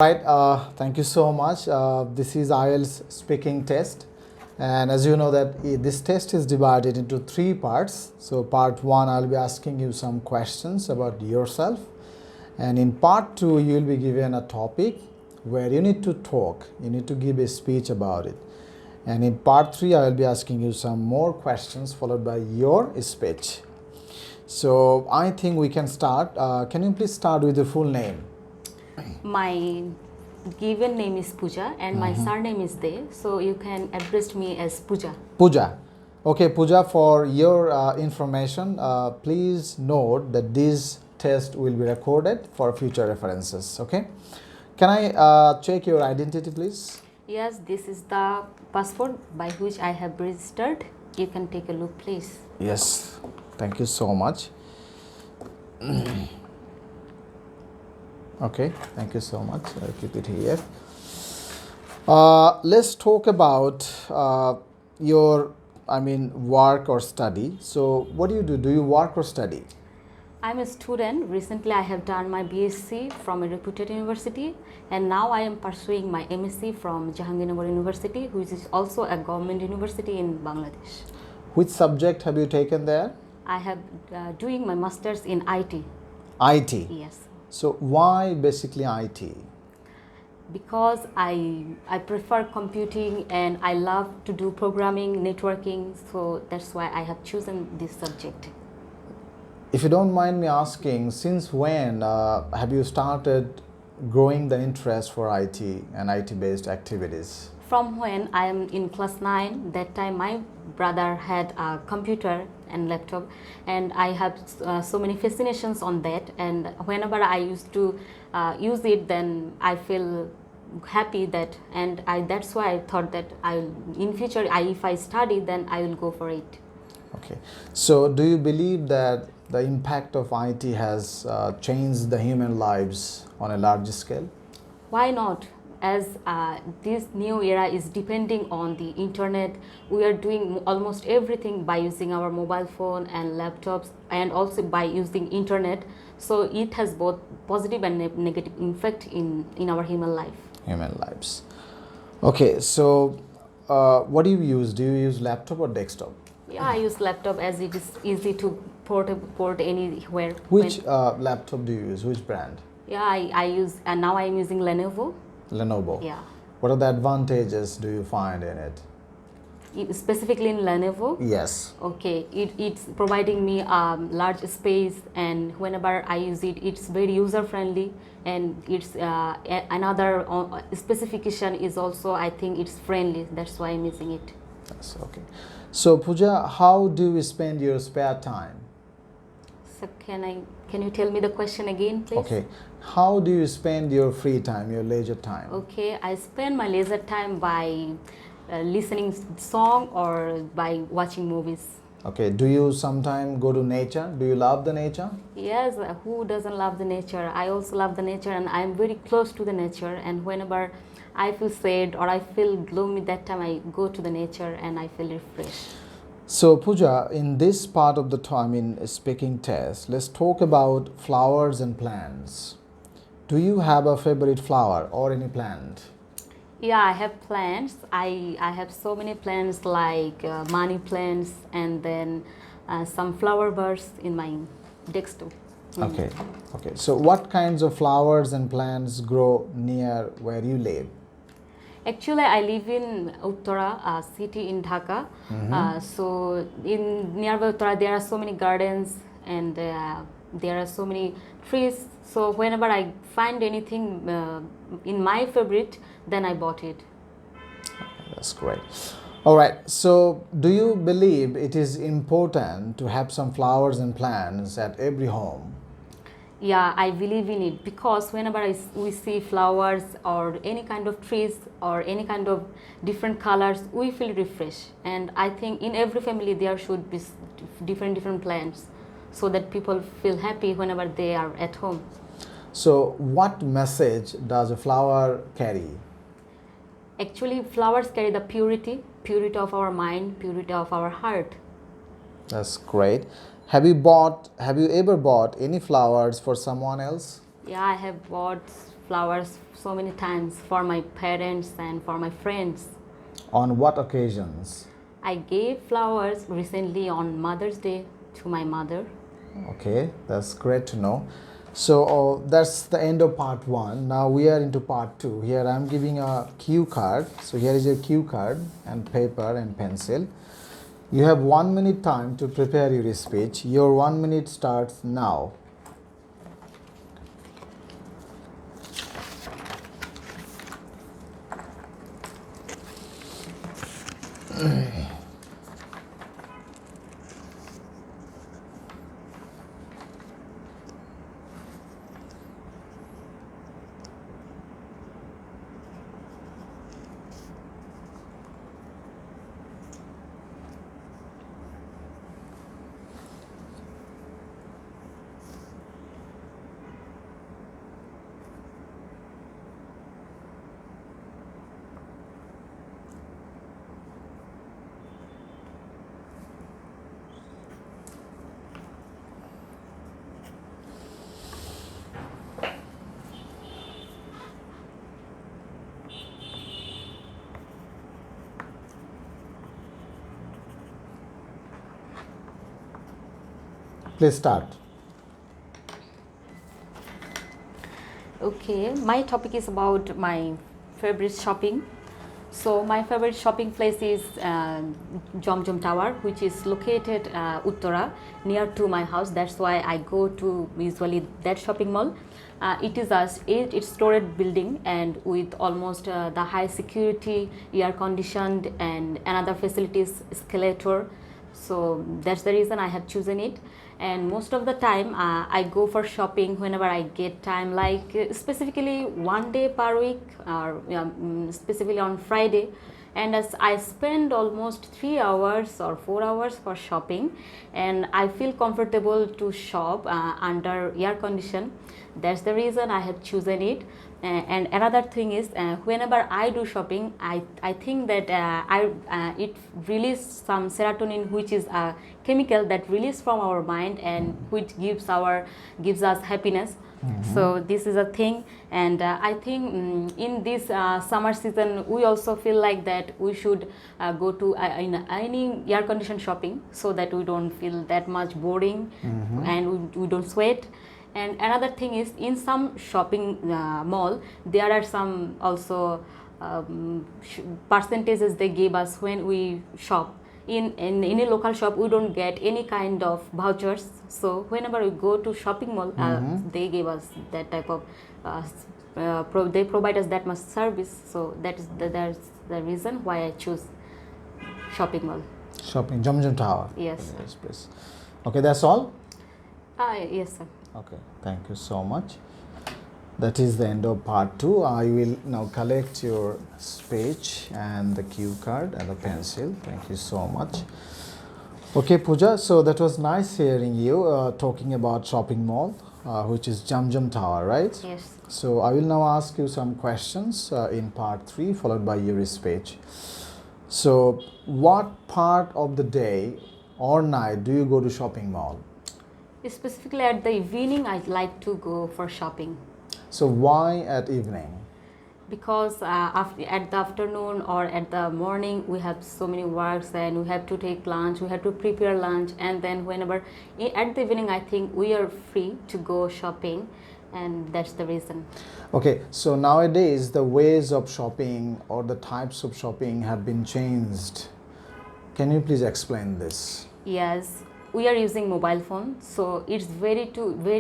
Right, thank you so much. This is IELTS speaking test, and as you know that this test is divided into three parts. So part one, I'll be asking you some questions about yourself, and in part two, you'll be given a topic where you need to talk, you need to give a speech about it, and in part three, I will be asking you some more questions followed by your speech. So I think we can start. Can you please start with your full name? My given name is Pooja and my surname is De, so you can address me as Pooja. Pooja. Okay, Pooja, for your information, please note that this test will be recorded for future references. Okay. Can I check your identity, please? Yes, this is the passport by which I have registered. You can take a look, please. Yes. Thank you so much. Okay, thank you so much. I'll keep it here. Let's talk about your, work or study. So, what do you do? Do you work or study? I'm a student. Recently, I have done my BSc from a reputed university, and now I am pursuing my MSc from Jahangirnagar University, which is also a government university in Bangladesh. Which subject have you taken there? I have doing my masters in IT. IT. Yes. So why basically IT? Because I prefer computing and I love to do programming, networking, so that's why I have chosen this subject. If you don't mind me asking, since when have you started growing the interest for IT and IT-based activities? From when I am in class 9, that time my brother had a computer and laptop, and I have so many fascinations on that, and whenever I used to use it, then I feel happy that, and that's why I thought that in future if I study, then I will go for it. Okay, so do you believe that the impact of IT has changed the human lives on a large scale? Why not? As this new era is depending on the internet, we are doing almost everything by using our mobile phone and laptops, and also by using internet. So it has both positive and negative effect in our human life. Human lives. Okay, so what do you use? Do you use laptop or desktop? Yeah, I use laptop as it is easy to port anywhere. Which laptop do you use? Which brand? Yeah, I use, and now I'm using Lenovo. Lenovo. Yeah. What are the advantages do you find in it? Specifically in Lenovo? Yes. Okay, it's providing me large space, and whenever I use it, it's very user friendly, and it's another specification is also, I think it's friendly. That's why I'm using it. Yes, okay. So Pooja, how do you spend your spare time? So can you tell me the question again, please? Okay. How do you spend your free time, your leisure time? Okay, I spend my leisure time by listening song or by watching movies. Okay. Do you sometimes go to nature? Do you love the nature? Yes, who doesn't love the nature? I also love the nature, and I'm very close to the nature, and whenever I feel sad or I feel gloomy, that time I go to the nature and I feel refreshed. So Pooja, in this part of the time in speaking test, let's talk about flowers and plants. Do you have a favorite flower or any plant? Yeah, I have plants. I have so many plants like money plants, and then some flower birds in my desktop. Okay. Okay. So what kinds of flowers and plants grow near where you live? Actually, I live in Uttara, a city in Dhaka. So in nearby Uttara, there are so many gardens, and there are so many trees. So whenever I find anything in my favorite, then I bought it. That's great. All right. So do you believe it is important to have some flowers and plants at every home? Yeah, I believe in it, because whenever we see flowers or any kind of trees or any kind of different colors, we feel refreshed. And I think in every family there should be different plants, so that people feel happy whenever they are at home. So what message does a flower carry? Actually, flowers carry the purity of our mind, purity of our heart. That's great. Have you ever bought any flowers for someone else? Yeah, I have bought flowers so many times for my parents and for my friends. On what occasions? I gave flowers recently on Mother's Day to my mother. Okay, that's great to know. So that's the end of part 1. Now we are into part 2. Here I am giving a cue card. So here is your cue card and paper and pencil. You have 1 minute time to prepare your speech. Your 1 minute starts now. Please start. Okay, my topic is about my favorite shopping. So my favorite shopping place is Jomjom Tower, which is located Uttara, near to my house. That's why I go to usually that shopping mall. It is a 8-story building and with almost the high security, air conditioned and another facilities, escalator. So that's the reason I have chosen it. And most of the time I go for shopping whenever I get time, like specifically 1 day per week or specifically on Friday. And as I spend almost 3 hours or 4 hours for shopping, and I feel comfortable to shop under air condition. That's the reason I have chosen it. And another thing is whenever I do shopping, I think that it releases some serotonin, which is a chemical that releases from our mind and which gives us happiness. So this is a thing, and I think in this summer season we also feel like that we should go to in any air conditioned shopping so that we don't feel that much boring and we don't sweat. And another thing is in some shopping mall there are some also percentages they give us when we shop. In a local shop we don't get any kind of vouchers, so whenever we go to shopping mall they give us that type of they provide us that much service. So that's the reason why I choose shopping mall. Shopping Jomjom Tower. Yes. Yes, please. Okay, that's all. Yes, sir. Okay, thank you so much. That is the end of part 2. I will now collect your speech and the cue card and the pencil. Thank you so much. Okay, Pooja, so that was nice hearing you talking about shopping mall, which is Jomjom Tower, right? Yes. So I will now ask you some questions in part 3 followed by your speech. So what part of the day or night do you go to shopping mall? Specifically at the evening I like to go for shopping. So why at evening? Because at the afternoon or at the morning we have so many works and we have to take lunch, we have to prepare lunch, and then whenever at the evening I think we are free to go shopping, and that's the reason. Okay, so nowadays the ways of shopping or the types of shopping have been changed. Can you please explain this? Yes, we are using mobile phone, so it's very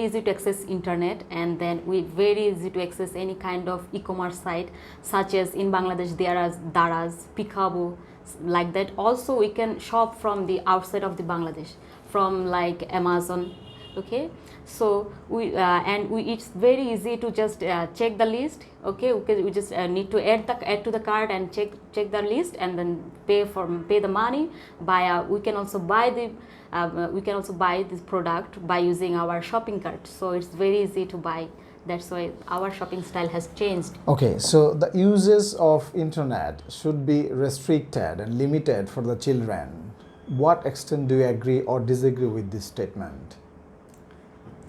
easy to access internet, and then we very easy to access any kind of e-commerce site, such as in Bangladesh there are Daraz, Pikabo, like that. Also we can shop from the outside of the Bangladesh, from like Amazon. Okay, so it's very easy to just check the list. Okay, we just need to add to the cart and check the list and then pay the money. We can also buy this product by using our shopping cart. So it's very easy to buy. That's why our shopping style has changed. Okay, so the uses of internet should be restricted and limited for the children. What extent do you agree or disagree with this statement?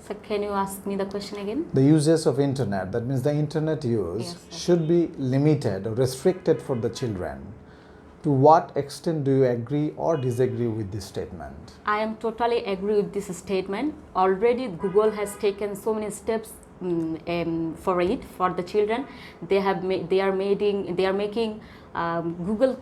So can you ask me the question again? The uses of internet, that means the internet use, Yes, yes. should be limited or restricted for the children. To what extent do you agree or disagree with this statement? I am totally agree with this statement. Already Google has taken so many steps for the children. They are making Google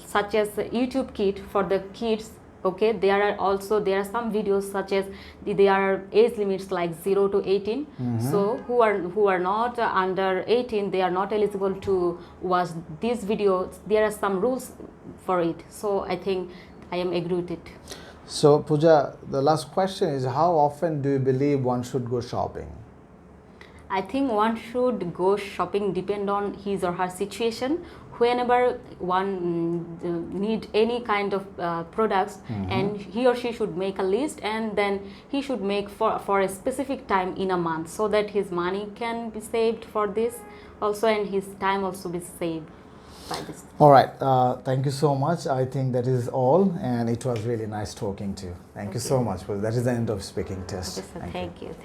such as YouTube Kit for the kids. Okay, there are some videos such as there are age limits like 0 to 18. So who are not under 18, they are not eligible to watch these videos. There are some rules for it. So I think I am agree with it. So Pooja, the last question is, how often do you believe one should go shopping? I think one should go shopping depend on his or her situation. Whenever one need any kind of products, and he or she should make a list, and then he should make for a specific time in a month, so that his money can be saved for this also, and his time also be saved by this. All right, thank you so much. I think that is all, and it was really nice talking to you. Thank you so much. That is the end of speaking test. Okay, so thank you.